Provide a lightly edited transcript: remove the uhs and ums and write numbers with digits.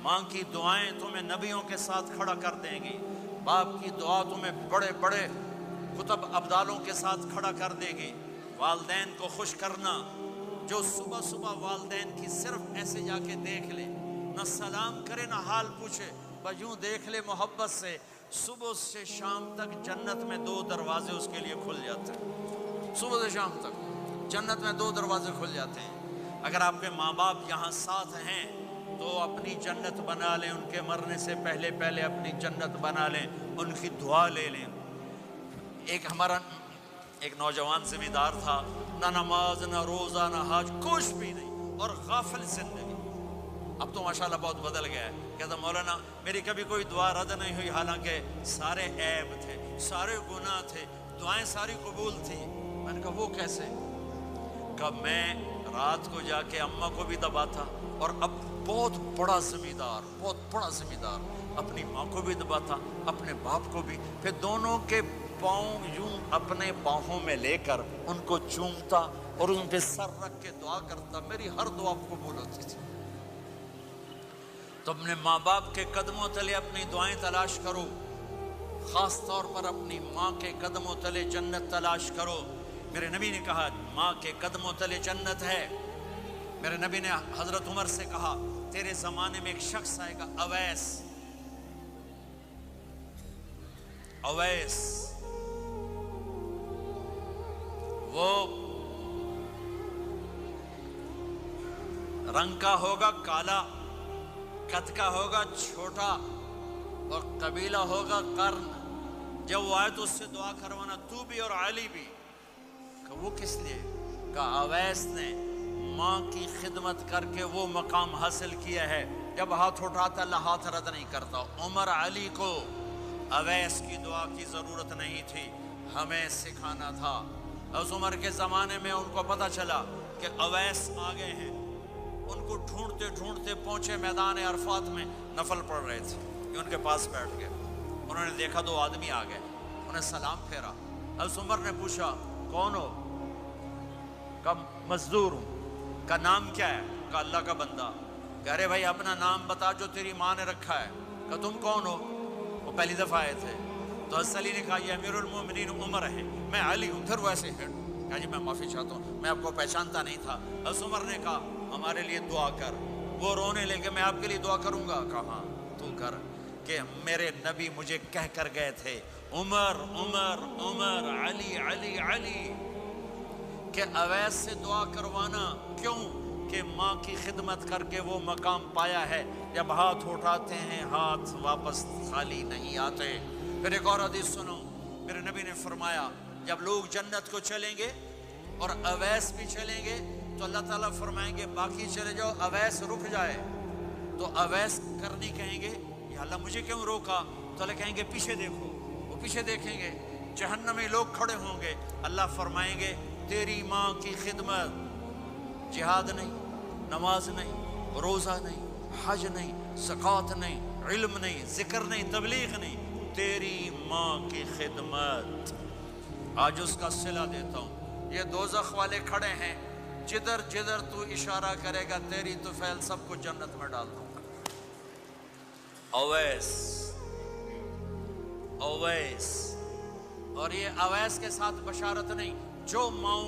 ماں کی دعائیں تمہیں نبیوں کے ساتھ کھڑا کر دیں گی، باپ کی دعا تمہیں بڑے بڑے کتب ابدالوں کے ساتھ کھڑا کر دے گی۔ والدین کو خوش کرنا، جو صبح صبح والدین کی صرف ایسے جا کے دیکھ لے، نہ سلام کرے نہ حال پوچھے، بس یوں دیکھ لے محبت سے، صبح سے شام تک جنت میں 2 دروازے اس کے لیے کھل جاتے ہیں۔ صبح سے شام تک جنت میں 2 دروازے کھل جاتے ہیں۔ اگر آپ کے ماں باپ یہاں ساتھ ہیں تو اپنی جنت بنا لیں، ان کے مرنے سے پہلے پہلے اپنی جنت بنا لیں، ان کی دعا لے لیں۔ ہمارا ایک نوجوان زمیندار تھا، نہ نماز نہ روزہ نہ حج، کچھ بھی نہیں، اور غافل زندگی۔ اب تو ماشاءاللہ بہت بدل گیا ہے۔ کہتا مولانا میری کبھی کوئی دعا رد نہیں ہوئی، حالانکہ سارے عیب تھے، سارے گناہ تھے، دعائیں ساری قبول تھی۔ میں نے کہا وہ کیسے؟ کہ میں رات کو جا کے اماں کو بھی دباتا، اور اب بہت بڑا زمیندار اپنی ماں کو بھی دباتا، اپنے باپ کو بھی، پھر دونوں کے پاؤں یوں اپنے باہوں میں لے کر ان کو چومتا اور ان پہ سر رکھ کے دعا کرتا، میری ہر دعا قبول ہوتی تھی۔ تو اپنے ماں باپ کے قدموں تلے اپنی دعائیں تلاش کرو، خاص طور پر اپنی ماں کے قدموں تلے جنت تلاش کرو۔ میرے نبی نے کہا ماں کے قدموں تلے جنت ہے۔ میرے نبی نے حضرت عمر سے کہا تیرے زمانے میں ایک شخص آئے گا، اویس، وہ رنگ کا ہوگا کالا، قد کا ہوگا چھوٹا، اور قبیلہ ہوگا قرن۔ جب وہ آئے تو اس سے دعا کروانا، تو بھی اور علی بھی۔ کہ وہ کس لیے؟ کہ اویس نے ماں کی خدمت کر کے وہ مقام حاصل کیا ہے، جب ہاتھ اٹھاتا اللہ ہاتھ رد نہیں کرتا۔ عمر علی کو اویس کی دعا کی ضرورت نہیں تھی، ہمیں سکھانا تھا۔ اس عمر کے زمانے میں ان کو پتہ چلا کہ اویس آگے ہیں، ان کو ڈھونڈتے ڈھونڈتے پہنچے میدان عرفات میں، نفل پڑھ رہے تھے، یہ ان کے پاس بیٹھ گئے۔ انہوں نے دیکھا 2 آدمی آ گئے، انہیں سلام پھیرا۔ حضرت عمر نے پوچھا کون ہو؟ کہ مزدور ہوں۔ کا نام کیا ہے؟ کہ اللہ کا بندہ۔ کہ ارے بھائی اپنا نام بتا جو تیری ماں نے رکھا ہے۔ کہ تم کون ہو؟ وہ پہلی دفعہ آئے تھے۔ تو حضرت علی نے کہا یہ امیر المومنین عمر ہے، میں علی ہوں۔ پھر وہ ایسے کہا جی میں معافی چاہتا ہوں، میں آپ کو پہچانتا نہیں تھا۔ حضرت عمر نے کہا ہمارے لیے دعا کر۔ وہ رونے لگے میں آپ کے لیے دعا کروں گا۔ کہا تو کر، کہ میرے نبی مجھے کہہ کر گئے تھے عمر عمر عمر، علی علی علی، کہ اویس سے دعا کروانا۔ کیوں؟ کہ ماں کی خدمت کر کے وہ مقام پایا ہے، جب ہاتھ اٹھاتے ہیں ہاتھ واپس خالی نہیں آتے۔ پھر ایک اور حدیث سنو، میرے نبی نے فرمایا جب لوگ جنت کو چلیں گے اور اویس بھی چلیں گے تو اللہ تعالیٰ فرمائیں گے باقی چلے جاؤ، اویس رک جائے۔ تو اویس کرنی کہیں گے یا اللہ مجھے کیوں روکا؟ تو اللہ کہیں گے پیچھے دیکھو، وہ پیچھے دیکھیں گے، جہنمی لوگ کھڑے ہوں گے، اللہ فرمائیں گے تیری ماں کی خدمت، جہاد نہیں، نماز نہیں، روزہ نہیں، حج نہیں، زکوٰۃ نہیں، علم نہیں، ذکر نہیں، تبلیغ نہیں، تیری ماں کی خدمت۔ آج اس کا صلہ دیتا ہوں۔ یہ دوزخ والے کھڑے ہیں، جدھر جدھر تو اشارہ کرے گا تیری طفیل سب کو جنت میں ڈال دوں گا۔ اویس، اور یہ اویس کے ساتھ بشارت نہیں، جو ماؤں